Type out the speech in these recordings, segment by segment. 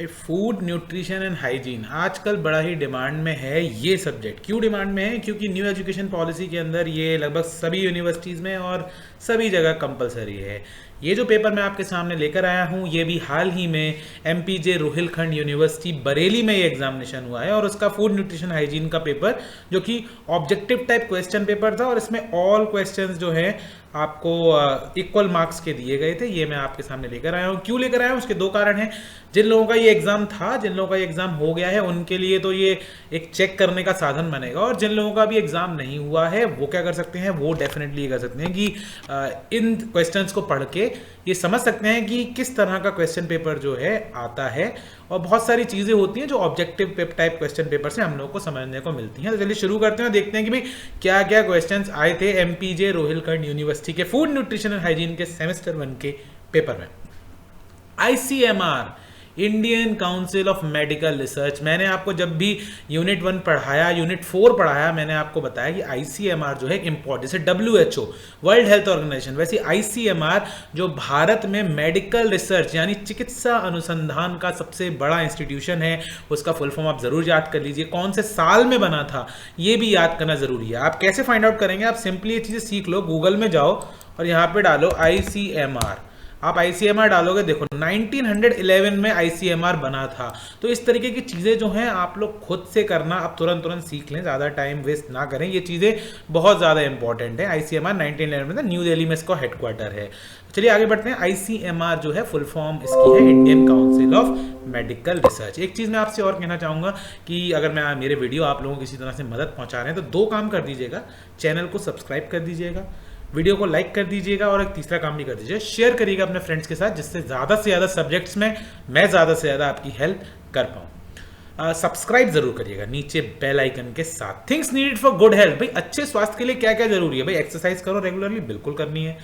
Food nutrition and hygiene आजकल बड़ा ही demand में है। ये सब्जेक्ट क्यों डिमांड में है? क्योंकि न्यू एजुकेशन पॉलिसी के अंदर ये लगभग सभी यूनिवर्सिटीज़ में और सभी जगह कंपलसरी है। ये जो पेपर मैं आपके सामने लेकर आया हूँ ये भी हाल ही में MPJ रोहिलखंड यूनिवर्सिटी बरेली में ये एग्जामिनेशन हुआ है और उसका फूड न्यूट्रिशन हाइजीन का पेपर जो कि ऑब्जेक्टिव टाइप क्वेश्चन पेपर था और इसमें ऑल क्वेश्चंस जो है आपको इक्वल मार्क्स के दिए गए थे। ये मैं आपके सामने लेकर आया हूँ। क्यों लेकर आया हूँ? उसके दो कारण हैं। जिन लोगों का ये एग्जाम था, जिन लोगों का ये एग्जाम हो गया है, उनके लिए तो ये एक चेक करने का साधन बनेगा और जिन लोगों का भी एग्जाम नहीं हुआ है वो क्या कर सकते हैं, वो डेफिनेटली ये कर सकते हैं कि इन क्वेश्चंस को पढ़ के ये समझ सकते हैं कि किस तरह का क्वेश्चन पेपर जो है आता है। और बहुत सारी चीज़ें होती हैं जो ऑब्जेक्टिव टाइप क्वेश्चन पेपर से हम लोगों को समझने को मिलती हैं। तो चलिए शुरू करते हैं, देखते हैं कि भाई क्या क्या क्वेश्चंस आए थे MPJ रोहिलखंड यूनिवर्सिटी के फूड न्यूट्रिशन एंड हाइजीन के सेमेस्टर 1 के पेपर में। ICMR Indian council of medical research, मैंने आपको जब भी यूनिट 1 पढ़ाया, यूनिट 4 पढ़ाया, मैंने आपको बताया कि ICMR जो है इम्पोर्टेंट, जैसे WHO वर्ल्ड हेल्थ ऑर्गेनाइजेशन, वैसे ICMR जो भारत में मेडिकल रिसर्च यानी चिकित्सा अनुसंधान का सबसे बड़ा इंस्टीट्यूशन है, उसका फुल फॉर्म आप जरूर याद कर लीजिए। कौन से साल में बना था ये भी याद करना जरूरी है। आप कैसे फाइंड आउट करेंगे? आप सिंपली ये चीज़ें सीख लो, गूगल में जाओ और यहाँ पे डालो ICMR। आप ICMR डालोगे, देखो 1911 में ICMR बना था। तो इस तरीके की चीज़ें जो हैं आप लोग खुद से करना, आप तुरंत सीख लें, ज़्यादा टाइम वेस्ट ना करें। ये चीज़ें बहुत ज़्यादा इंपॉर्टेंट है। ICMR 1911 में न्यू दिल्ली में इसका हेडक्वार्टर है। चलिए आगे बढ़ते हैं। ICMR जो है फुल फॉर्म इसकी है Indian council of medical research. एक चीज़ मैं आपसे और कहना चाहूँगा कि अगर मैं मेरे वीडियो आप लोगों को किसी तरह से मदद पहुँचा रहे हैं तो 2 काम कर दीजिएगा। चैनल को सब्सक्राइब कर दीजिएगा, वीडियो को लाइक कर दीजिएगा और एक तीसरा काम भी कर दीजिए, शेयर करिएगा अपने फ्रेंड्स के साथ, जिससे ज़्यादा से ज़्यादा सब्जेक्ट्स में मैं ज़्यादा से ज़्यादा आपकी हेल्प कर पाऊँ। सब्सक्राइब जरूर करिएगा नीचे बेल आइकन के साथ। Things needed for good health, भाई अच्छे स्वास्थ्य के लिए क्या क्या जरूरी है? भाई एक्सरसाइज करो रेगुलरली, बिल्कुल करनी है।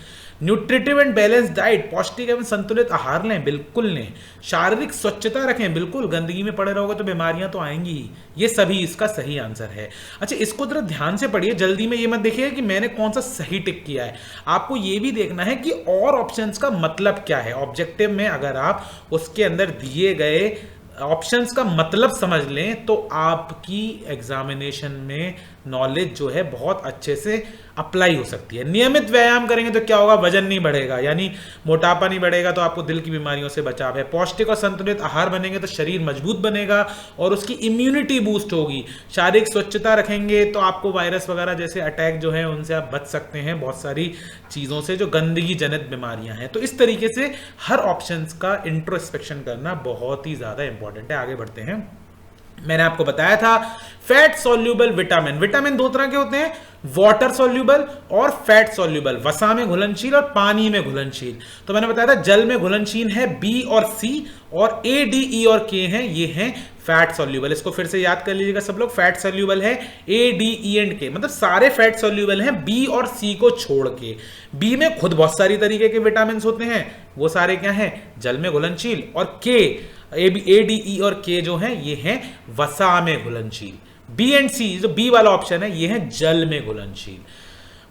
न्यूट्रिटिव एंड बैलेंस डाइट, पौष्टिक एवं संतुलित आहार लें, बिल्कुल लें। शारीरिक स्वच्छता रखें, बिल्कुल, गंदगी में पड़े रहोगे तो बीमारियां तो आएंगी ही। ये सभी इसका सही आंसर है। अच्छा, इसको जरा ध्यान से पढ़िए, जल्दी में ये मत देखिए कि मैंने कौन सा सही टिक किया है। आपको ये भी देखना है कि और ऑप्शंस का मतलब क्या है। ऑब्जेक्टिव में अगर आप उसके अंदर दिए गए ऑप्शंस का मतलब समझ लें तो आपकी एग्जामिनेशन में नॉलेज जो है बहुत अच्छे से अप्लाई हो सकती है। नियमित व्यायाम करेंगे तो क्या होगा? वजन नहीं बढ़ेगा, यानी मोटापा नहीं बढ़ेगा, तो आपको दिल की बीमारियों से बचाव है। पौष्टिक और संतुलित आहार बनेंगे तो शरीर मजबूत बनेगा और उसकी इम्यूनिटी बूस्ट होगी। शारीरिक स्वच्छता रखेंगे तो आपको वायरस वगैरह जैसे अटैक जो है उनसे आप बच सकते हैं, बहुत सारी चीज़ों से जो गंदगी जनित बीमारियां हैं। तो इस तरीके से हर ऑप्शंस का इंट्रोस्पेक्शन करना बहुत ही ज़्यादा इंपॉर्टेंट है। आगे बढ़ते हैं। मैंने आपको बताया था फैट सॉल्यूबल विटामिन, विटामिन 2 तरह के होते हैं, वाटर सॉल्यूबल और फैट सॉल्यूबल, वसा में घुलनशील और पानी में घुलनशील। तो मैंने बताया था जल में घुलनशील है B और C और A, D, E और K हैं, ये हैं फैट सॉल्यूबल। इसको फिर से याद कर लीजिएगा सब लोग। फैट सॉल्यूबल है A, D, E and K, मतलब सारे फैट सॉल्यूबल हैं B और C को छोड़ के। B में खुद बहुत सारी तरीके के विटामिन होते हैं, वो सारे क्या हैं? जल में घुलनशील। और K, A, D, E और K जो हैं ये हैं वसा में घुलनशील। B एंड C, जो B वाला ऑप्शन है, ये है जल में घुलनशील।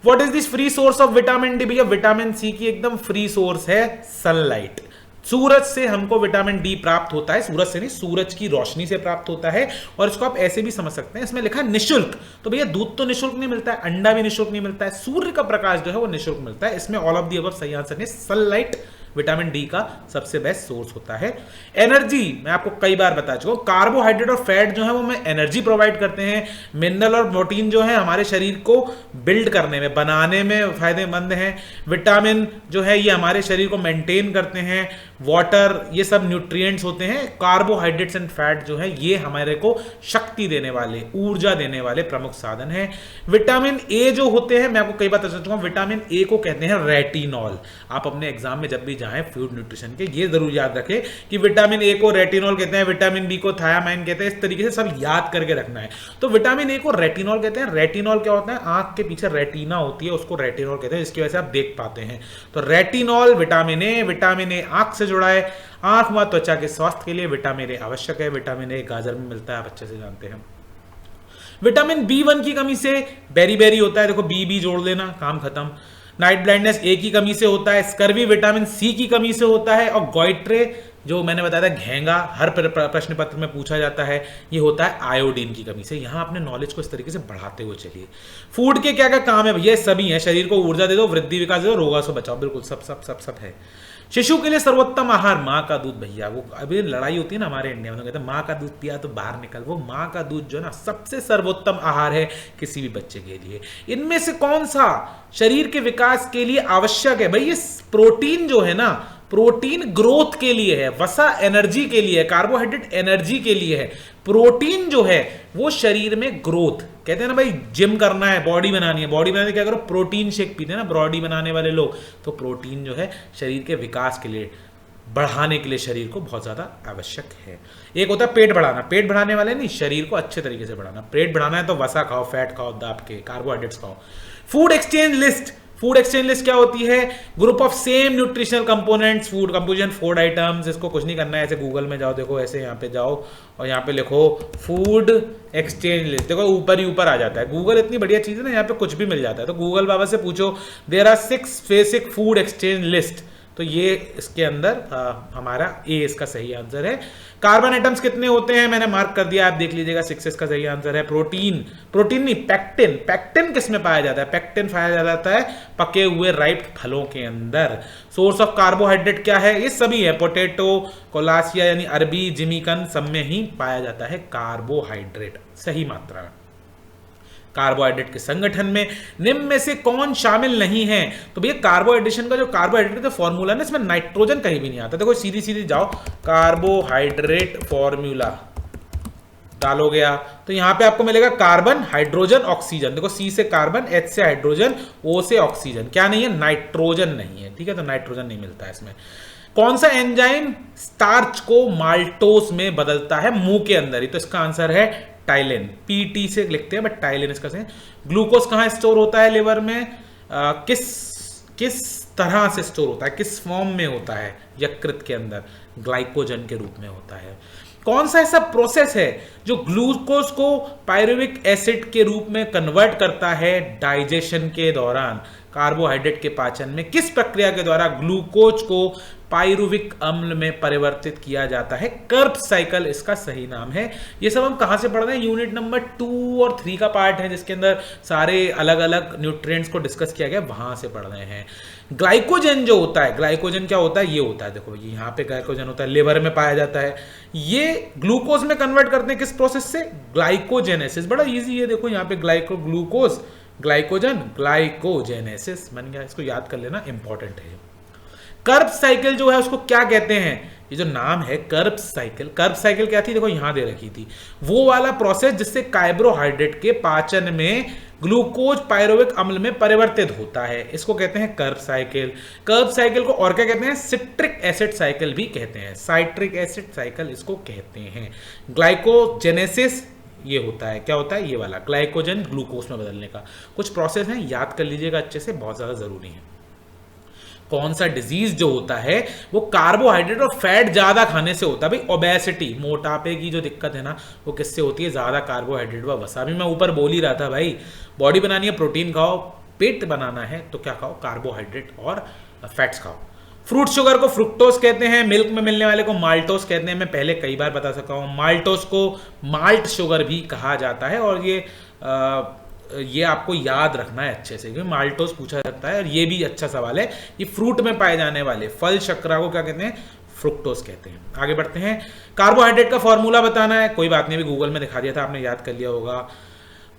What is this free source of vitamin D? भैया विटामिन सी की एकदम फ्री सोर्स है सनलाइट। सूरज से हमको विटामिन डी प्राप्त होता है, सूरज से नहीं, सूरज की रोशनी से प्राप्त होता है। और इसको आप ऐसे भी समझ सकते हैं, इसमें लिखा है निशुल्क। तो भैया दूध तो निशुल्क नहीं मिलता है, अंडा भी निशुल्क नहीं मिलता है, सूर्य का प्रकाश जो है वो निशुल्क मिलता है। इसमें ऑल ऑफ दी अबव सही आंसर है। सनलाइट विटामिन डी का सबसे बेस्ट सोर्स होता है। एनर्जी, मैं आपको कई बार बता चुका हूं, कार्बोहाइड्रेट और फैट जो है वो हमें एनर्जी प्रोवाइड करते हैं। मिनरल और प्रोटीन जो है हमारे शरीर को बिल्ड करने में, बनाने में फायदेमंद हैं। विटामिन जो है ये हमारे शरीर को मेंटेन करते हैं। वाटर, ये सब न्यूट्रिएंट्स होते हैं। कार्बोहाइड्रेट्स एंड फैट जो है ये हमारे को शक्ति देने वाले, ऊर्जा देने वाले प्रमुख साधन हैं। विटामिन ए जो होते हैं, मैं आपको कई बार बता चुका हूं, विटामिन ए को कहते हैं रेटिनॉल। आप अपने एग्जाम में जब भी जाएं फूड न्यूट्रिशन के, ये जरूर याद रखें कि विटामिन ए को रेटिनॉल कहते हैं, विटामिन बी को थायामाइन कहते हैं। इस तरीके से सब याद करके रखना है। तो विटामिन ए को रेटिनॉल कहते हैं। रेटिनॉल क्या होता है? आंख के पीछे रेटिना होती है, उसको रेटिनॉल कहते हैं, जिसकी वजह से आप देख पाते हैं। तो रेटिनॉल विटामिन ए आंख से जुड़ा है। आंख व त्वचा के स्वास्थ्य के लिए विटामिन ए आवश्यक है। विटामिन ए गाजर में मिलता है, आप अच्छे से जानते हैं। विटामिन B1 की कमी से बेरी बेरी होता है, देखो बी जोड़ लेना, काम खत्म। नाइट ब्लाइंडनेस ए की कमी से होता है। स्कर्वी विटामिन सी की कमी से होता है। और गोइट्रे जो मैंने बताया था घेंगा, हर प्रश्न पत्र में पूछा जाता है, ये होता है आयोडीन की कमी से। यहाँ अपने नॉलेज को इस तरीके से बढ़ाते हुए चलिए। फूड के क्या क्या काम है भैया? सभी है, शरीर को ऊर्जा दे दो, वृद्धि विकास दे दो, रोगों से बचाओ, बिल्कुल सब सब सब सब है। शिशु के लिए सर्वोत्तम आहार माँ का दूध। भैया वो अभी लड़ाई होती है ना हमारे इंडिया में, कहते हैं माँ का दूध पिया तो बाहर निकल। वो माँ का दूध जो है ना सबसे सर्वोत्तम आहार है किसी भी बच्चे के लिए। इनमें से कौन सा शरीर के विकास के लिए आवश्यक है? भाई ये प्रोटीन जो है ना, प्रोटीन ग्रोथ के लिए है, वसा एनर्जी के लिए है, कार्बोहाइड्रेट एनर्जी के लिए है। प्रोटीन जो है वो शरीर में ग्रोथ, कहते हैं ना भाई जिम करना है, बॉडी बनानी है, बॉडी बनाने क्या करो? प्रोटीन शेक पीते हैं ना बॉडी बनाने वाले लोग। तो प्रोटीन जो है शरीर के विकास के लिए, बढ़ाने के लिए शरीर को बहुत ज्यादा आवश्यक है। एक होता है पेट बढ़ाना, पेट बढ़ाने वाले नहीं, शरीर को अच्छे तरीके से बढ़ाना। पेट बढ़ाना है तो वसा खाओ, फैट खाओ, दाब के कार्बोहाइड्रेट्स खाओ। Food exchange list, food exchange list क्या होती है? Group of same nutritional components, food composition, food items. इसको कुछ नहीं करना है, ऐसे गूगल में जाओ, देखो ऐसे यहाँ पे जाओ और यहाँ पे लिखो फूड एक्सचेंज लिस्ट, देखो ऊपर ही ऊपर आ जाता है। गूगल इतनी बढ़िया चीज है ना, यहाँ पे कुछ भी मिल जाता है। तो गूगल बाबा से पूछो there are 6 basic food exchange list, तो ये इसके अंदर हमारा ए इसका सही आंसर है। कार्बन एटम्स कितने होते हैं मैंने मार्क कर दिया, आप देख लीजिएगा। 6 इसका सही आंसर है। प्रोटीन, प्रोटीन नहीं पैक्टिन, पैक्टिन किस में पाया जाता है? पैक्टिन पाया जाता है पके हुए राइप फलों के अंदर। सोर्स ऑफ कार्बोहाइड्रेट क्या है? ये सभी है, पोटैटो, कोलासिया यानी अरबी, जिमीकन, सब में ही पाया जाता है कार्बोहाइड्रेट सही मात्रा में। कार्बोहाइड्रेट के संगठन में निम्न में से कौन शामिल नहीं है? तो भैया कार्बोहाइड्रेशन का जो कार्बोहाइड्रेट का फॉर्मूला है ना, इसमें नाइट्रोजन कहीं भी नहीं आता। देखो सीधी सीधी जाओ, कार्बोहाइड्रेट फॉर्मूला डालोगे तो यहां पे आपको मिलेगा कार्बन, हाइड्रोजन, ऑक्सीजन। देखो सी से कार्बन, एच से हाइड्रोजन, ओ से ऑक्सीजन। क्या नहीं है? नाइट्रोजन नहीं है। ठीक है, तो नाइट्रोजन नहीं मिलता है इसमें। कौन सा एंजाइम स्टार्च को माल्टोस में बदलता है मुंह के अंदर ही? तो इसका आंसर है टाइलिन, पीटी से लिखते हैं बट टाइलिन इसका सही। ग्लूकोज कहां स्टोर होता है लिवर में? किस तरह से स्टोर होता है, किस फॉर्म में होता है? यकृत के अंदर ग्लाइकोजन के रूप में होता है। कौन सा ऐसा प्रोसेस है जो ग्लूकोज को पायरुविक एसिड के रूप में कन्वर्ट करता है डाइजेशन के दौरान? कार्बोहाइड्रेट के पाचन में किस प्रक्रिया के द्वारा ग्लूकोज को पायरुविक अम्ल में परिवर्तित किया जाता है? कर्ब साइकिल इसका सही नाम है। ये सब हम कहां से पढ़ रहे हैं? यूनिट नंबर 2 और 3 का पार्ट है, जिसके अंदर सारे अलग अलग न्यूट्रिएंट्स को डिस्कस किया गया, वहां से पढ़ रहे हैं। ग्लाइकोजन जो होता है, ग्लाइकोजन क्या होता है? ये होता है, देखो ये यहाँ पे ग्लाइकोजन होता है, लिवर में पाया जाता है। ये ग्लूकोज में कन्वर्ट करते हैं किस प्रोसेस से? ग्लाइकोजेनेसिस। बड़ा इजी है, देखो यहाँ पे ग्लूकोज, ग्लाइकोजन, ग्लाइकोजेनेसिस बन गया। इसको याद कर लेना, इंपॉर्टेंट है। कर्ब साइकिल जो है उसको क्या कहते हैं? ये जो नाम है कर्ब साइकिल, कर्ब साइकिल क्या थी? देखो यहां दे रखी थी, वो वाला प्रोसेस जिससे कार्बोहाइड्रेट के पाचन में ग्लूकोज पायरुविक अम्ल में परिवर्तित होता है, इसको कहते हैं कर्ब साइकिल। कर्ब साइकिल को और क्या कहते हैं? सिट्रिक एसिड साइकिल भी कहते हैं, साइट्रिक एसिड साइकिल इसको कहते हैं। ग्लाइकोजेनेसिस ये होता है, क्या होता है? ये वाला ग्लाइकोजन ग्लूकोज में बदलने का कुछ प्रोसेस है, याद कर लीजिएगा अच्छे से, बहुत ज्यादा जरूरी है। कौन सा डिजीज जो होता है वो कार्बोहाइड्रेट और फैट ज्यादा खाने से होता है? भाई ओबेसिटी, मोटापे की जो दिक्कत है ना, वो किससे होती है? ज्यादा कार्बोहाइड्रेट व वसा। भी मैं ऊपर बोल ही रहा था भाई, बॉडी बनानी है प्रोटीन खाओ, पेट बनाना है तो क्या खाओ? कार्बोहाइड्रेट और फैट्स खाओ। फ्रूट शुगर को फ्रुक्टोज कहते हैं, मिल्क में मिलने वाले को माल्टोज कहते हैं। मैं पहले कई बार बता सका हूं, माल्टोज को माल्ट शुगर भी कहा जाता है। और ये आपको याद रखना है अच्छे से, क्योंकि माल्टोज पूछा जाता है और ये भी अच्छा सवाल है। ये फ्रूट में पाए जाने वाले फल शर्करा को क्या कहते हैं? फ्रुक्टोज कहते हैं। आगे बढ़ते हैं। कार्बोहाइड्रेट का फॉर्मूला बताना है, कोई बात नहीं, अभी गूगल में दिखा दिया था, आपने याद कर लिया होगा।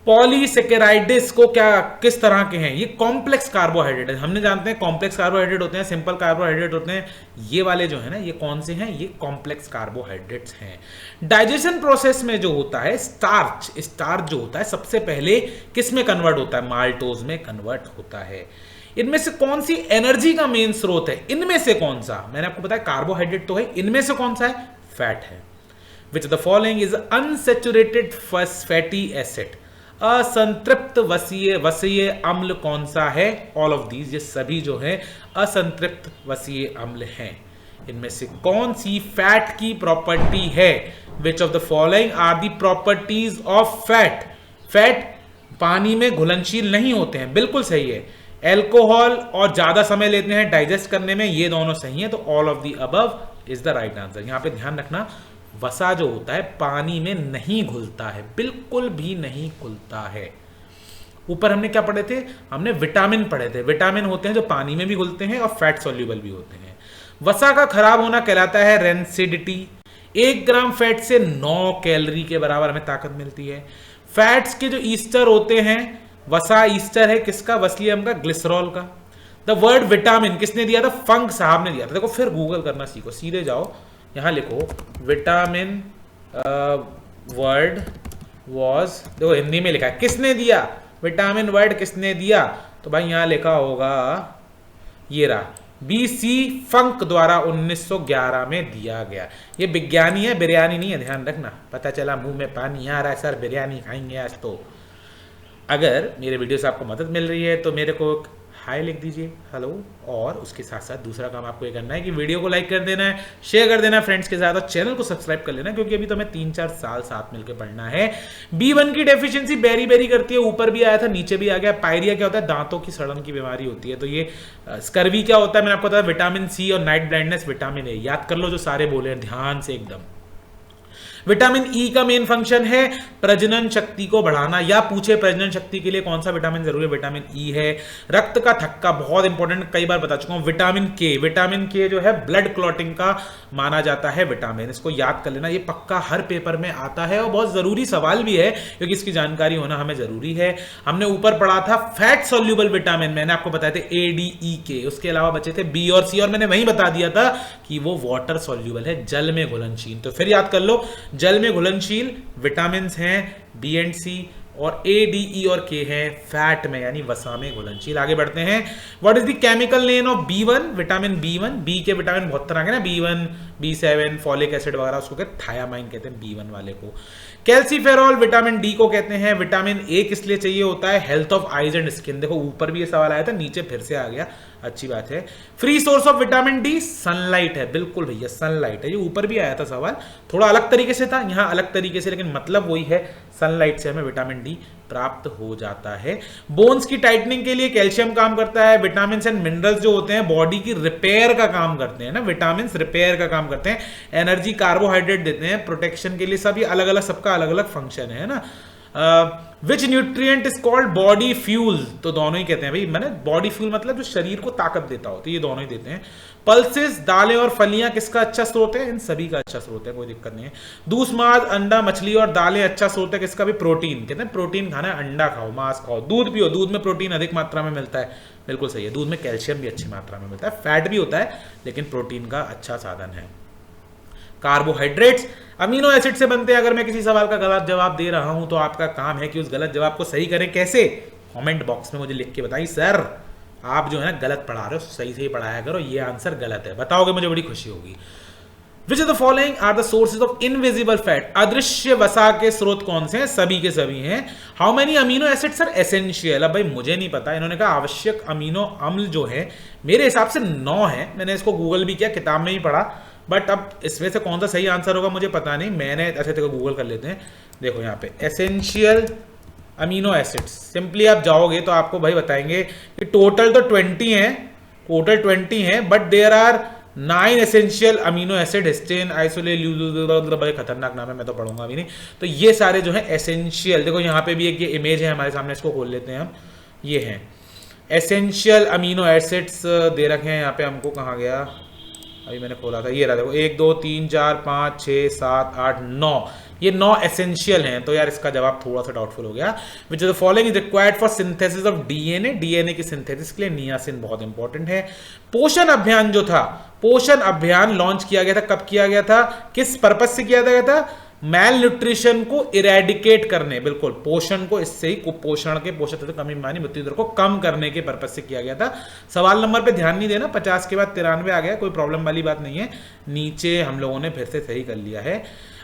पॉलीसेकेराइड्स को क्या किस तरह के हैं? ये कॉम्प्लेक्स कार्बोहाइड्रेट है। हमने जानते हैं कॉम्प्लेक्स कार्बोहाइड्रेट होते हैं, सिंपल कार्बोहाइड्रेट होते हैं। ये वाले जो है ना, ये कौन से हैं? ये कॉम्प्लेक्स कार्बोहाइड्रेट्स हैं। डाइजेशन प्रोसेस में जो होता है स्टार्च, स्टार्च जो होता है सबसे पहले किस में कन्वर्ट होता है? माल्टोज में कन्वर्ट होता है। इनमें से कौन सी एनर्जी का मेन स्रोत है? इनमें से कौन सा? मैंने आपको बताया कार्बोहाइड्रेट तो है, इनमें से कौन सा है? फैट है। Which the following is unsaturated fatty acid? असंतृप्त वसीय अम्ल कौन सा है? ऑल ऑफ दीज, ये सभी जो है असंतृप्त वसीय अम्ल हैं। इनमें से कौन सी फैट की प्रॉपर्टी है? Which of the following are the properties of fat? Fat पानी में घुलनशील नहीं होते हैं, बिल्कुल सही है। एल्कोहल और ज्यादा समय लेते हैं डाइजेस्ट करने में, ये दोनों सही है। तो all of the above is the right answer. यहाँ पे ध्यान रखना, वसा जो होता है पानी में नहीं घुलता है, बिल्कुल भी नहीं घुलता है। ऊपर हमने क्या पढ़े थे, हमने विटामिन पढ़े थे। विटामिन होते हैं जो पानी में भी घुलते हैं और फैट सॉल्यूबल भी होते हैं। वसा का खराब होना कहलाता है रेंसिडिटी। 1 ग्राम फैट से 9 कैलोरी के बराबर हमें ताकत मिलती है। फैट्स के जो ईस्टर होते हैं, वसा ईस्टर है किसका, वसलियम का, ग्लिसरॉल का। द वर्ड विटामिन किसने दिया था, फंक साहब ने दिया था। देखो फिर गूगल करना सीखो, सीधे जाओ यहां लिखो विटामिन वर्ड वॉज, देखो हिंदी में लिखा है, किसने दिया विटामिन वर्ड, किसने दिया, तो भाई यहां लिखा होगा, ये रहा, BC फंक द्वारा 1911 में दिया गया। ये विज्ञानी है, बिरयानी नहीं है, ध्यान रखना। पता चला मुंह में पानी आ रहा है, सर बिरयानी खाएंगे आज तो। अगर मेरे वीडियो से आपको मदद मिल रही है तो मेरे को हाय लिख दीजिए, हेलो। और उसके साथ साथ दूसरा काम आपको ये करना है कि वीडियो को लाइक कर देना है, शेयर कर देना है फ्रेंड्स के साथ, और चैनल को सब्सक्राइब कर लेना, क्योंकि अभी तो हमें 3-4 साल साथ मिलकर पढ़ना है। B1 की डेफिशिएंसी बेरी बेरी करती है, ऊपर भी आया था नीचे भी आ गया। पायरिया क्या होता है, दांतों की सड़न की बीमारी होती है। तो ये स्कर्वी क्या होता है, मैंने आपको बताया, विटामिन C और नाइट ब्लाइंडनेस विटामिन A। याद कर लो जो सारे बोले हैं ध्यान से एकदम। विटामिन ई का मेन फंक्शन है प्रजनन शक्ति को बढ़ाना, या पूछे प्रजनन शक्ति के लिए कौन सा विटामिन जरूरी है, विटामिन ई है। रक्त का थक्का बहुत इंपॉर्टेंट, कई बार बता चुका हूं। विटामिन के जो है ब्लड क्लॉटिंग का माना जाता है विटामिन, इसको याद कर लेना, ये पक्का हर पेपर में आता है और बहुत जरूरी सवाल भी है, क्योंकि इसकी जानकारी होना हमें जरूरी है। हमने ऊपर पढ़ा था फैट सोल्यूबल विटामिन, मैंने आपको बताए थे ADE, उसके अलावा बचे थे B और C, और मैंने वही बता दिया था कि वो वाटर सोल्यूबल है, जल में घुलनशील। तो फिर याद कर लो, जल में घुलनशील विटामिन हैं B एंड C, और A, D, E और K है फैट में यानी वसा में घुलनशील। आगे बढ़ते हैं। What is the chemical name of B1, vitamin B1। B के विटामिन बहुत तरह के ना, B1, B7, फॉलिक एसिड वगैरह, उसको कहते हैं थायामाइन, कहते हैं B1 वाले को। कैल्सीफेरॉल विटामिन D को कहते हैं। विटामिन A किस लिए चाहिए होता है, health of eyes and skin. देखो ऊपर भी ये सवाल आया था, नीचे फिर से आ गया, अच्छी बात है। Free source of vitamin D sunlight है, बिल्कुल भैया सनलाइट है। ये ऊपर भी आया था सवाल, थोड़ा अलग तरीके से था, यहाँ अलग तरीके से, लेकिन मतलब वही है, सनलाइट से हमें विटामिन D प्राप्त हो जाता है। बोन्स की टाइटनिंग के लिए कैल्शियम काम करता है। विटामिन एंड मिनरल्स जो होते हैं बॉडी की रिपेयर का काम करते हैं ना, विटामिन रिपेयर का काम करते हैं। एनर्जी, कार्बोहाइड्रेट देते हैं, प्रोटेक्शन के लिए, सभी अलग अलग, सबका अलग अलग फंक्शन है ना। विच nutrient is called body fuel, तो दोनों ही कहते हैं भाई, मैंने बॉडी फ्यूल मतलब जो शरीर को ताकत देता हो, तो ये दोनों ही देते हैं। पल्सेस, दालें और फलियां किसका अच्छा स्रोत है, इन सभी का अच्छा स्रोत है, कोई दिक्कत नहीं है। दूध, मांस, अंडा, मछली और दालें अच्छा स्रोत है किसका भी, प्रोटीन। कहते हैं प्रोटीन खाना है, अंडा खाओ, मांस खाओ, दूध पियो, दूध में प्रोटीन अधिक मात्रा में मिलता है, बिल्कुल सही है। दूध में कैल्शियम भी अच्छी मात्रा में मिलता है, फैट भी होता है, लेकिन प्रोटीन का अच्छा साधन है। कार्बोहाइड्रेट्स अमीनो एसिड से बनते हैं। अगर मैं किसी सवाल का गलत जवाब दे रहा हूं तो आपका काम है कि उस गलत जवाब को सही करें। कैसे, कमेंट बॉक्स में मुझे लिख के बताइए, सर आप जो है ना गलत पढ़ा रहे हो, सही सही पढ़ाया करो, ये आंसर गलत है, बताओगे मुझे बड़ी खुशी होगी। Which of the following are the sources of invisible fat, अदृश्य वसा के स्रोत कौन से हैं, सभी के सभी हैं। How many amino acids are essential, अब भाई मुझे नहीं पता, इन्होंने कहा आवश्यक अमीनो अम्ल जो है मेरे हिसाब से 9 है, मैंने इसको गूगल भी किया, किताब में ही पढ़ा, बट अब इसमें से कौन सा सही आंसर होगा मुझे पता नहीं, मैंने अच्छे तरीके गूगल कर लेते हैं। देखो यहाँ पे एसेंशियल अमीनो एसिड्स, सिंपली आप जाओगे तो आपको भाई बताएंगे कि टोटल तो 20 है, टोटल 20 है, but there are 9 essential amino acid, histidine, isoleucine, बड़े खतरनाक नाम है, मैं तो पढ़ूंगा अभी नहीं। तो ये सारे जो है एसेंशियल, देखो यहाँ पे भी एक ये इमेज है हमारे सामने, इसको खोल लेते हैं हम, ये है एसेंशियल अमीनो एसिड्स दे रखे हैं यहाँ पे हमको, कहाँ गया, अभी मैंने खोला था, ये रहा देखो, 1 2 3 4 5 6 7 8 9, ये 9 एसेंशियल हैं। तो यार इसका जवाब थोड़ा सा डाउटफुल हो गया। Which is the following is required for synthesis of DNA, DNA की सिंथेसिस के लिए नियासिन बहुत इंपॉर्टेंट है। पोषण अभियान जो था, पोषण अभियान लॉन्च किया गया था, कब किया गया था, किस पर्पज से किया गया था, मैल न्यूट्रिशन को इरेडिकेट करने, बिल्कुल पोषण को, इससे ही कुपोषण के, पोषण तत्व कमी बीमारी मृत्यु दर को कम करने के पर्पज से किया गया था। सवाल नंबर पे ध्यान नहीं देना, 50 के बाद 93 आ गया, कोई प्रॉब्लम वाली बात नहीं है, नीचे हम लोगों ने फिर से सही कर लिया है।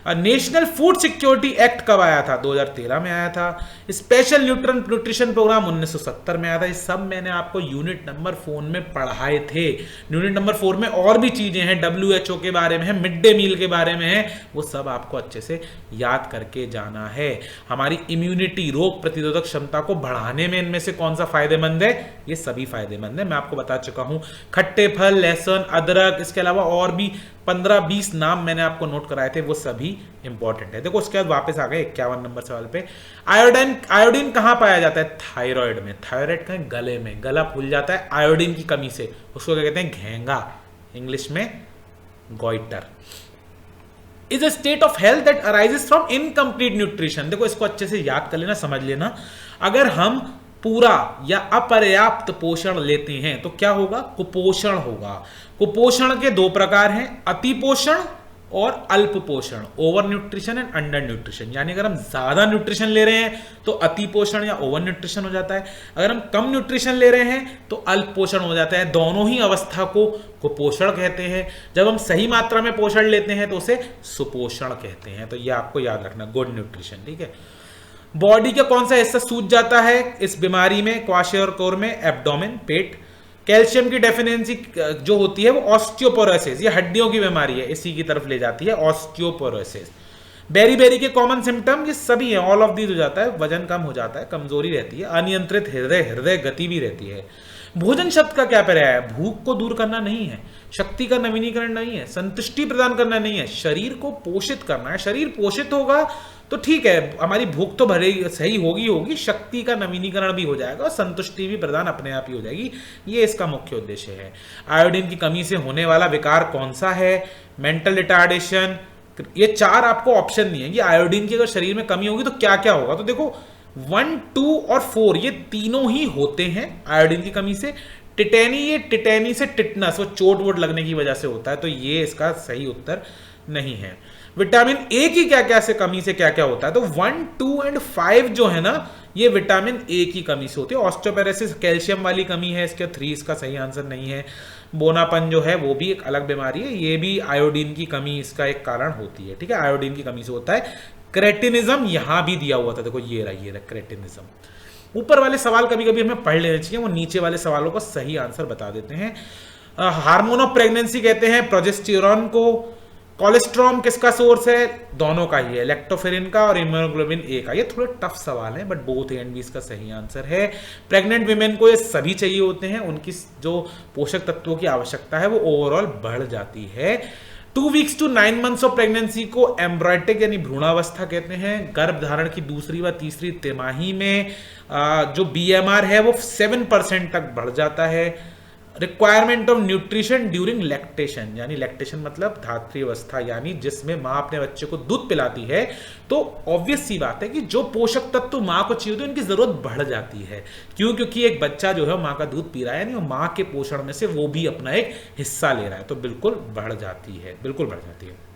नेशनल फूड सिक्योरिटी एक्ट कब आया था, 2013 में आया था। स्पेशल न्यूट्रिशन प्रोग्राम 1970 में आया था। ये सब मैंने आपको यूनिट नंबर 4 में पढ़ाए थे। यूनिट नंबर 4 में और भी चीजें हैं, WHO के बारे में है, मिड डे मील के बारे में है, वो सब आपको अच्छे से याद करके जाना है। हमारी इम्यूनिटी, रोग प्रतिरोधक क्षमता को बढ़ाने में इनमें से कौन सा फायदेमंद है, ये सभी फायदेमंद है, मैं आपको बता चुका हूं। खट्टे फल, लहसुन, अदरक, इसके अलावा और भी 15-20 नाम मैंने आपको नोट कराए थे, वो सभी इंपॉर्टेंट है। देखो उसके बाद वापस आ गए 51 नंबर सवाल पे। आयोडीन कहाँ पाया जाता है? थायराइड में। थायराइड का गले में, गला फूल जाता है आयोडीन की कमी से, उसको क्या कहते हैं? घेंगा, इंग्लिश में goitre. Is a state of health that arises from incomplete nutrition. देखो इसको अच्छे से याद कर लेना, समझ लेना। अगर हम पूरा या अपर्याप्त पोषण लेते हैं तो क्या होगा? कुपोषण होगा। कुपोषण के दो प्रकार हैं, अति पोषण और अल्प पोषण, over nutrition and under nutrition. यानी अगर हम ज्यादा न्यूट्रिशन ले रहे हैं तो अति पोषण या ओवर न्यूट्रिशन हो जाता है, अगर हम कम न्यूट्रिशन ले रहे हैं तो अल्प पोषण हो जाता है। दोनों ही अवस्था को कुपोषण कहते हैं। जब हम सही मात्रा में पोषण लेते हैं तो उसे सुपोषण कहते हैं। तो ये आपको याद रखना, गुड न्यूट्रिशन, ठीक है। बॉडी का कौन सा हिस्सा सूज जाता है इस बीमारी में? क्वाशियोरकोर में, एब्डोमेन, पेट। कैल्शियम की डेफिशिएंसी जो होती है वो ऑस्टियोपोरोसिस, ये हड्डियों की बीमारी है, इसी की तरफ ले जाती है, ऑस्टियोपोरोसिस। बेरी के कॉमन सिम्टम ये सभी हैं, ऑल ऑफ दीज हो जाता है। वजन कम हो जाता है, कमजोरी रहती है, अनियंत्रित हृदय गति भी रहती है। भोजन शब्द का क्या पर्याय है? भूख को दूर करना नहीं है, शक्ति का नवीनीकरण नहीं है, संतुष्टि प्रदान करना नहीं है, शरीर को पोषित करना है। शरीर पोषित होगा तो ठीक है, हमारी भूख तो भरे सही होगी, शक्ति का नवीनीकरण भी हो जाएगा और संतुष्टि भी प्रदान अपने आप ही हो जाएगी। ये इसका मुख्य उद्देश्य है। आयोडीन की कमी से होने वाला विकार कौन सा है? Mental retardation. ये 4 आपको ऑप्शन नहीं है कि आयोडीन की अगर शरीर में कमी होगी तो क्या क्या होगा। तो देखो 1, 2 और 4 ये तीनों ही होते हैं आयोडीन की कमी से। ये टिटेनी से टिटनस, वो चोट वोट लगने की वजह से होता है, तो ये इसका सही उत्तर नहीं है। विटामिन ए की क्या क्या से कमी से क्या क्या होता है? तो 1, 2 एंड 5 जो है ना, ये विटामिन ए की कमी से होती है। ऑस्टियोपेरोसिस कैल्शियम वाली कमी है, इसके 3 इसका सही आंसर नहीं है। बोनापन जो है वो भी एक अलग बीमारी है, ये भी आयोडीन की कमी इसका एक कारण होती है, ठीक है, आयोडीन की कमी से होता है। क्रेटिनिज्म यहां भी दिया हुआ था, देखो ये रहा क्रेटिनिज्म। ऊपर वाले सवाल कभी कभी हमें पढ़ लेने चाहिए, वो नीचे वाले सवालों का सही आंसर बता देते हैं। हार्मोन ऑफ प्रेगनेंसी कहते हैं प्रोजेस्टेरोन को। कोलेस्ट्रॉम किसका सोर्स है? दोनों का ही है, लैक्टोफेरिन का और इम्यूनोग्लोबिन ए का। ये थोड़े टफ सवाल है, but both A and B इसका सही आंसर है। प्रेग्नेंट विमेन को ये सभी चाहिए होते हैं, उनकी जो पोषक तत्वों की आवश्यकता है वो ओवरऑल बढ़ जाती है। 2 weeks to 9 months of pregnancy को एम्ब्रायोटिक यानी भ्रूणावस्था कहते हैं। गर्भधारण की दूसरी व तीसरी तिमाही में जो BMR है वो 7% तक बढ़ जाता है। Requirement of nutrition during lactation, यानी लैक्टेशन मतलब धात्री अवस्था, यानी जिसमें माँ अपने बच्चे को दूध पिलाती है, तो ऑब्वियस सी बात है कि जो पोषक तत्व माँ को चाहिए होते हैं उनकी जरूरत बढ़ जाती है। क्यों? क्योंकि एक बच्चा जो है माँ का दूध पी रहा है, यानी वो माँ के पोषण में से वो भी अपना एक हिस्सा ले रहा है, तो बिल्कुल बढ़ जाती है, बिल्कुल बढ़ जाती है।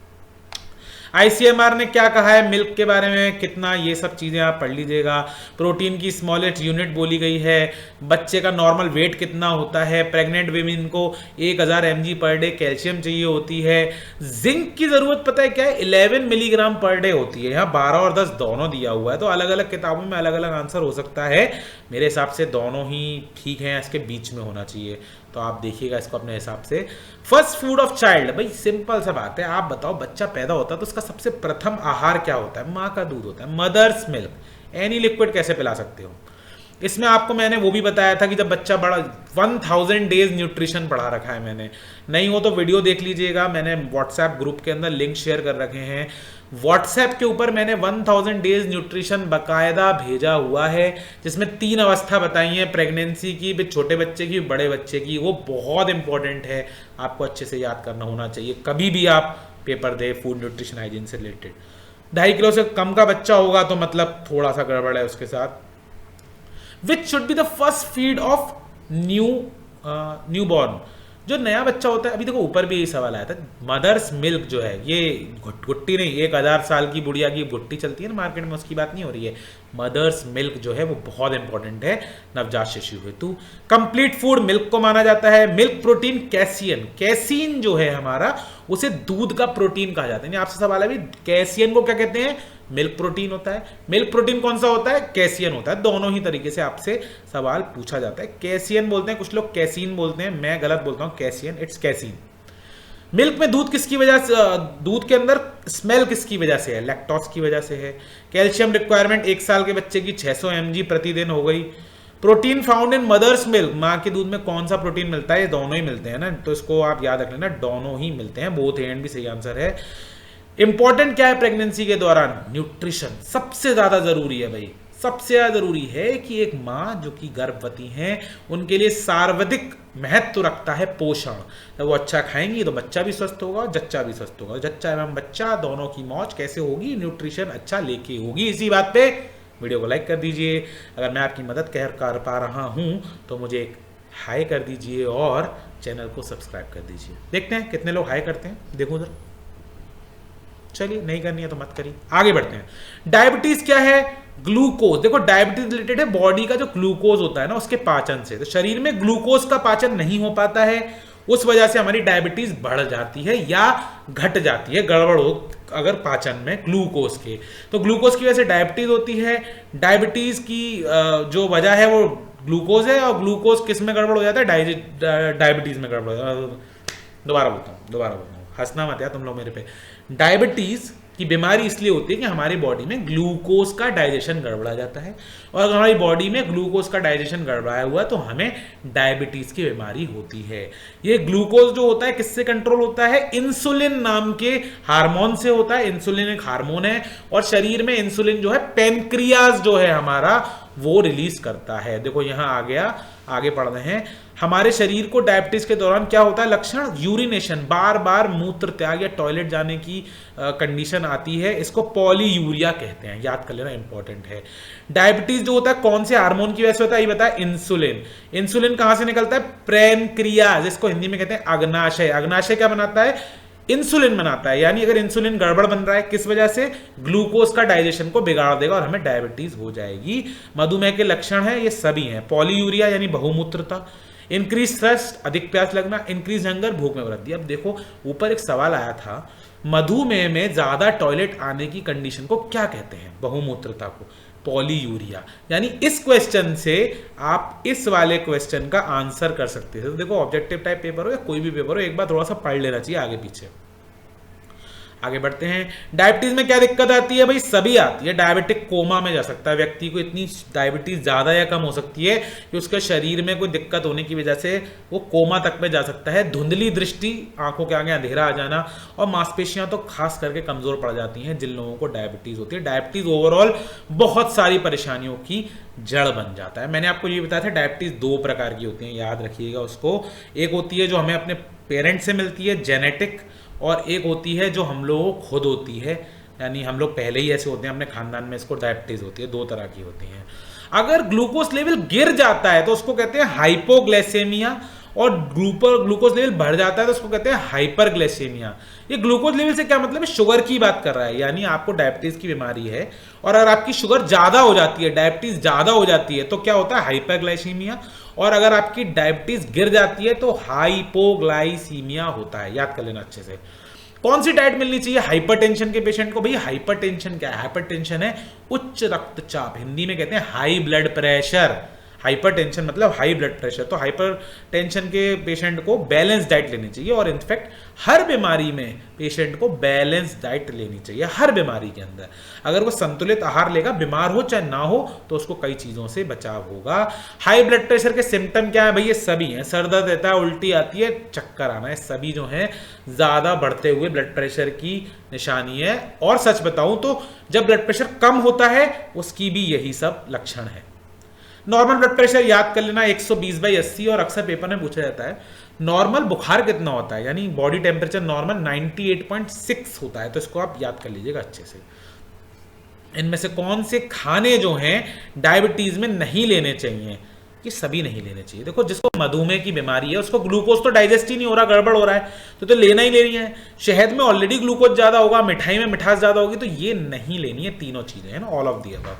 ICMR ने क्या कहा है मिल्क के बारे में, कितना, ये सब चीजें आप पढ़ लीजिएगा। प्रोटीन की स्मॉलेस्ट यूनिट बोली गई है। बच्चे का नॉर्मल वेट कितना होता है। प्रेग्नेंट वीमेन को 1000 mg पर डे कैल्शियम चाहिए होती है। जिंक की जरूरत पता है क्या है? 11 मिलीग्राम पर डे होती है। यहाँ 12 और 10 दोनों दिया हुआ है, तो अलग अलग किताबों में अलग अलग आंसर हो सकता है। मेरे हिसाब से दोनों ही ठीक है, इसके बीच में होना चाहिए, तो आप देखिएगा इसको अपने हिसाब से। फर्स्ट फूड ऑफ चाइल्ड, भाई सिंपल सा बात है, आप बताओ बच्चा पैदा होता है तो उसका सबसे प्रथम आहार क्या होता है? माँ का दूध होता है, मदर्स मिल्क। एनी लिक्विड कैसे पिला सकते हो? इसमें आपको मैंने वो भी बताया था कि जब बच्चा बड़ा 1000 डेज न्यूट्रिशन पढ़ा रखा है मैंने, नहीं हो तो वीडियो देख लीजिएगा, मैंने व्हाट्सएप ग्रुप के अंदर लिंक शेयर कर रखे हैं। व्हाट्सएप के ऊपर मैंने 1000 डेज न्यूट्रिशन बकायदा भेजा हुआ है, जिसमें 3 अवस्था बताई है, प्रेगनेंसी की, छोटे बच्चे की, बड़े बच्चे की। वो बहुत इंपॉर्टेंट है, आपको अच्छे से याद करना होना चाहिए कभी भी आप पेपर दे फूड न्यूट्रिशन हाइजीन से रिलेटेड। 2.5 किलो से कम का बच्चा होगा तो मतलब थोड़ा सा गड़बड़ है उसके साथ। Which should be the first feed of new born, जो नया बच्चा होता है। अभी देखो ऊपर भी यही सवाल आया था, मदर्स मिल्क जो है, ये गुट्टी नहीं, 1000 साल की बुढ़िया की गुट्टी चलती है ना मार्केट में, उसकी बात नहीं हो रही है। मदर्स मिल्क जो है वो बहुत इंपॉर्टेंट है नवजात शिशु हेतु। कंप्लीट फूड मिल्क को माना जाता है। मिल्क प्रोटीन कैसीन जो है हमारा, उसे दूध का प्रोटीन कहा जाता है। आपसे सवाल है भी कैसियन को क्या कहते हैं? मिल्क प्रोटीन होता है। मिल्क प्रोटीन कौन सा होता है? कैसियन होता है। दोनों ही तरीके से आपसे सवाल पूछा जाता है। कैसियन बोलते हैं, कुछ लोग कैसीन बोलते हैं, मैं गलत बोलता हूं, कैसियन, इट्स कैसीन। मिल्क में दूध किसकी वजह से, दूध के अंदर स्मेल किसकी वजह से है? लैक्टोज की वजह से है। कैल्शियम रिक्वायरमेंट 1 साल के बच्चे की 600 mg प्रतिदिन हो गई। Protein found in mother's milk, माँ के दूध में कौन सा प्रोटीन मिलता है? ये दोनों ही मिलते हैं ना, तो इसको आप याद रख लेना, दोनों ही मिलते हैं, बोथ एंड भी सही आंसर है। इंपॉर्टेंट क्या है प्रेगनेंसी के दौरान? न्यूट्रिशन सबसे ज्यादा जरूरी है भाई, सबसे ज्यादा जरूरी है कि एक माँ जो कि गर्भवती हैं उनके लिए सर्वाधिक महत्व रखता है पोषण। जब वो अच्छा खाएंगी तो बच्चा भी स्वस्थ होगा और जच्चा भी स्वस्थ होगा, जच्चा एवं बच्चा दोनों की मौज कैसे होगी? न्यूट्रिशन अच्छा लेके होगी। इसी बात पे वीडियो को लाइक कर दीजिए, अगर मैं आपकी मदद कर पा रहा हूं तो मुझे एक हाई कर दीजिए और चैनल को सब्सक्राइब कर दीजिए। देखते हैं कितने लोग हाई करते हैं, देखो उधर। चलिए नहीं करनी है तो मत करिए, आगे बढ़ते हैं। डायबिटीज क्या है? ग्लूकोज। देखो डायबिटीज रिलेटेड है बॉडी का जो ग्लूकोज होता है ना उसके पाचन से, तो शरीर में ग्लूकोज का पाचन नहीं हो पाता है, उस वजह से हमारी डायबिटीज बढ़ जाती है या घट जाती है, गड़बड़ हो अगर पाचन में ग्लूकोज के, तो ग्लूकोज की वजह से डायबिटीज होती है। डायबिटीज की जो वजह है वो ग्लूकोज है, और ग्लूकोज किस में गड़बड़ हो जाता है? डायबिटीज में गड़बड़ हो जाता है। दोबारा बोलता हूँ, हंसना मत यार तुम लोग मेरे पे। डायबिटीज की बीमारी इसलिए होती है कि हमारी बॉडी में ग्लूकोज का डाइजेशन गड़बड़ा जाता है, और अगर हमारी बॉडी में ग्लूकोज का डाइजेशन गड़बड़ाया हुआ है तो हमें डायबिटीज की बीमारी होती है। ये ग्लूकोज जो होता है किससे कंट्रोल होता है? इंसुलिन नाम के हार्मोन से होता है। इंसुलिन एक हार्मोन है और शरीर में इंसुलिन जो है पेनक्रियाज जो है हमारा वो रिलीज करता है। देखो यहां आ गया, आगे पढ़ रहे हैं। हमारे शरीर को डायबिटीज के दौरान क्या होता है लक्षण? यूरिनेशन, बार बार मूत्र त्याग या टॉयलेट जाने की कंडीशन आती है, इसको पॉलीयूरिया कहते हैं, याद कर लेना, इंपॉर्टेंट है। डायबिटीज जो होता है कौन से हार्मोन की वजह से होता है? ये बताया इंसुलिन। इंसुलिन कहां से निकलता है? पेनक्रियाज, इसको हिंदी में कहते हैं अग्नाशय। अग्नाशय क्या बनाता है? इंसुलिन बनाता है। यानी अगर इंसुलिन गड़बड़ बन रहा है किस वजह से? ग्लूकोज का डाइजेशन को बिगाड़ देगा और हमें डायबिटीज हो जाएगी। मधुमेह के लक्षण है ये सभी हैं। पॉलीयूरिया यानी बहुमूत्रता, इंक्रीज थ्रस्ट अधिक प्यास लगना, इंक्रीज हंगर भूख में वृद्धि। अब देखो ऊपर एक सवाल आया था, मधुमेह में ज्यादा टॉयलेट आने की कंडीशन को क्या कहते हैं? बहुमूत्रता को पॉलीयूरिया। यानी इस क्वेश्चन से आप इस वाले क्वेश्चन का आंसर कर सकते हैं। तो देखो ऑब्जेक्टिव टाइप पेपर हो या कोई भी पेपर हो, एक बार थोड़ा सा पढ़ लेना चाहिए आगे पीछे। आगे बढ़ते हैं। डायबिटीज में क्या दिक्कत आती है भाई? सभी आती है। डायबिटिक कोमा में जा सकता है व्यक्ति को, इतनी डायबिटीज ज्यादा या कम हो सकती है कि उसके शरीर में कोई दिक्कत होने की वजह से वो कोमा तक में जा सकता है। धुंधली दृष्टि, आंखों के आगे अंधेरा आ जाना, और मांसपेशियां तो खास करके कमजोर पड़ जाती हैं जिन लोगों को डायबिटीज होती है। डायबिटीज ओवरऑल बहुत सारी परेशानियों की जड़ बन जाता है। मैंने आपको ये बताया था डायबिटीज दो प्रकार की होती है, याद रखिएगा उसको। एक होती है जो हमें अपने पेरेंट्स से मिलती है, जेनेटिक, और एक होती है जो हम लोगों को खुद होती है, यानी हम लोग पहले ही ऐसे होते हैं अपने खानदान में, इसको डायबिटीज होती है। दो तरह की होती हैं। अगर ग्लूकोज लेवल गिर जाता है तो उसको कहते हैं हाइपोग्लाइसेमिया, और ग्लूकोज लेवल बढ़ जाता है तो उसको कहते हैं हाइपरग्लाइसेमिया। ये ग्लूकोज लेवल से क्या मतलब है? शुगर की बात कर रहा है, यानी आपको डायबिटीज की बीमारी है और अगर आपकी शुगर ज्यादा हो जाती है, डायबिटीज ज्यादा हो जाती है तो क्या होता है? हाइपरग्लाइसीमिया। और अगर आपकी डायबिटीज गिर जाती है तो हाइपोग्लाइसीमिया होता है, याद कर लेना अच्छे से। कौन सी डाइट मिलनी चाहिए हाइपरटेंशन के पेशेंट को? भाई हाइपरटेंशन क्या है? हाइपरटेंशन है उच्च रक्तचाप, हिंदी में कहते हैं हाई ब्लड प्रेशर। हाइपरटेंशन मतलब हाई ब्लड प्रेशर। तो हाइपरटेंशन के पेशेंट को बैलेंस डाइट लेनी चाहिए, और इनफैक्ट हर बीमारी में पेशेंट को बैलेंस डाइट लेनी चाहिए, हर बीमारी के अंदर। अगर वो संतुलित आहार लेगा, बीमार हो चाहे ना हो, तो उसको कई चीजों से बचाव होगा। हाई ब्लड प्रेशर के सिम्टम क्या है भाई? ये सभी हैं, सर दर्द रहता है, उल्टी आती है, चक्कर आना है, सभी जो है ज्यादा बढ़ते हुए ब्लड प्रेशर की निशानी है। और सच बताऊं तो जब ब्लड प्रेशर कम होता है उसकी भी यही सब लक्षण है। नॉर्मल ब्लड प्रेशर याद कर लेना 120/80, और अक्सर पेपर में पूछा जाता है नॉर्मल बुखार कितना होता है, यानी बॉडी टेम्परेचर नॉर्मल 98.6 होता है, तो इसको आप याद कर लीजिएगा अच्छे से। इनमें से कौन से खाने जो हैं डायबिटीज में नहीं लेने चाहिए? कि सभी नहीं लेने चाहिए। देखो जिसको मधुमेह की बीमारी है उसको ग्लूकोज तो डाइजेस्ट ही नहीं हो रहा, गड़बड़ हो रहा है, तो लेना ही लेनी है। शहद में ऑलरेडी ग्लूकोज ज्यादा होगा, मिठाई में मिठास ज्यादा होगी, तो ये नहीं लेनी है। तीनों चीजें है ना, all of the above.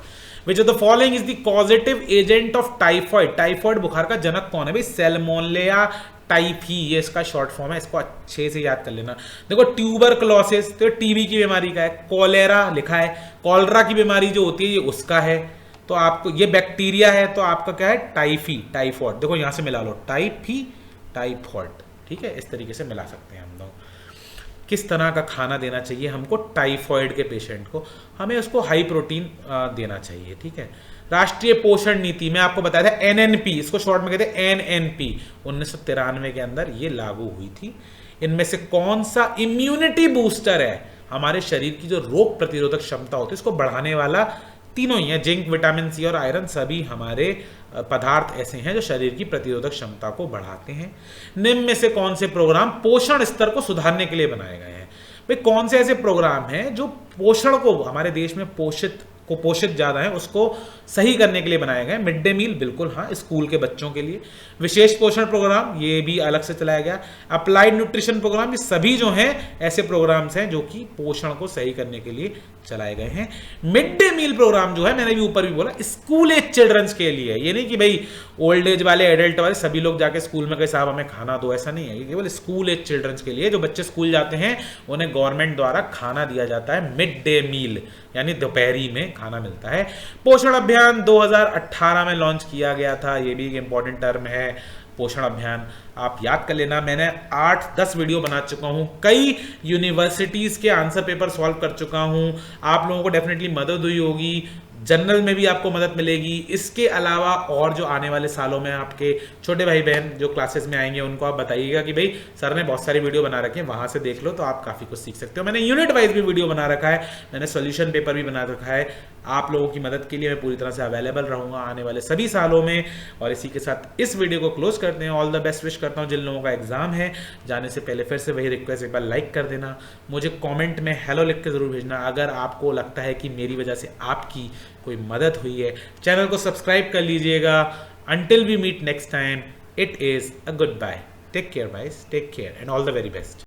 Which of the following is the causative agent of typhoid? Typhoid बुखार का जनक कौन है भाई? सैल्मोनेला टाइफी, ये इसका शॉर्ट फॉर्म है, इसको अच्छे से याद कर लेना। देखो ट्यूबरकुलोसिस तो टीबी की बीमारी का है, कॉलेरा लिखा है, कॉलरा की बीमारी जो होती है ये उसका है, तो आपको ये बैक्टीरिया है, तो आपका क्या है? Typhi, typhoid. देखो यहां से मिला लो, टाइफी, टाइफॉइड, ठीक है, इस तरीके से मिला सकते हैं हम लोग। किस तरह का खाना देना चाहिए हमको टाइफॉइड के पेशेंट को? हमें उसको हाई प्रोटीन देना चाहिए, ठीक है। राष्ट्रीय पोषण नीति में आपको बताया था एनएनपी, इसको शॉर्ट में कहते हैं एनएनपी, 1993 के अंदर ये लागू हुई थी। इनमें से कौन सा इम्यूनिटी बूस्टर है, हमारे शरीर की जो रोग प्रतिरोधक क्षमता होती है उसको बढ़ाने वाला? तीनों ही है, जिंक, विटामिन सी और आयरन, सभी हमारे पदार्थ ऐसे हैं जो शरीर की प्रतिरोधक क्षमता को बढ़ाते हैं। निम्न में से कौन से प्रोग्राम पोषण स्तर को सुधारने के लिए बनाए गए हैं? भाई कौन से ऐसे प्रोग्राम हैं जो पोषण को, हमारे देश में पोषित ज़्यादा है उसको सही करने के लिए बनाए गए? मिड डे मील, बिल्कुल हाँ, स्कूल के बच्चों के लिए। विशेष पोषण प्रोग्राम, ये भी अलग से चलाया गया। अप्लाइड न्यूट्रिशन प्रोग्राम, ये सभी जो हैं ऐसे प्रोग्राम्स हैं जो कि पोषण को सही करने के लिए चलाए गए हैं। मिड डे मील प्रोग्राम जो है, मैंने भी ऊपर भी बोला, स्कूल एज चिल्ड्रंस के लिए। ये नहीं कि भाई ओल्ड एज वाले, एडल्ट वाले सभी लोग जाके स्कूल में कहे साहब हमें खाना दो, ऐसा नहीं है। ये केवल स्कूल एज चिल्ड्रंस के लिए, जो बच्चे स्कूल जाते हैं उन्हें गवर्नमेंट द्वारा खाना दिया जाता है, मिड डे मील, यानी दोपहरी में खाना मिलता है। पोषण अभियान 2018 में लॉन्च किया गया था, ये भी एक इंपॉर्टेंट टर्म है। पोषण अभियान आप याद कर लेना, मैंने 8-10 वीडियो बना चुका हूँ, कई यूनिवर्सिटीज़ के आंसर पेपर सॉल्व कर चुका हूँ, आप लोगों को डेफिनेटली मदद हुई होगी, जनरल में भी आपको मदद मिलेगी। इसके अलावा और जो आने वाले सालों में आपके छोटे भाई बहन जो क्लासेस में आएंगे उनको आप बताइएगा कि भाई सर ने बहुत सारी वीडियो बना रखी है, वहाँ से देख लो, तो आप काफ़ी कुछ सीख सकते हो। मैंने यूनिट वाइज भी वीडियो बना रखा है, मैंने सोल्यूशन पेपर भी बना रखा है। आप लोगों की मदद के लिए मैं पूरी तरह से अवेलेबल रहूँगा आने वाले सभी सालों में। और इसी के साथ इस वीडियो को क्लोज करते हैं। ऑल द बेस्ट विश करता हूँ जिन लोगों का एग्जाम है। जाने से पहले फिर से वही रिक्वेस्ट, एक बार लाइक कर देना, मुझे कमेंट में हेलो लिख के ज़रूर भेजना अगर आपको लगता है कि मेरी वजह से आपकी कोई मदद हुई है। चैनल को सब्सक्राइब कर लीजिएगा। Until we meet next time, it is a good bye. Take care guys, take care and all the very best.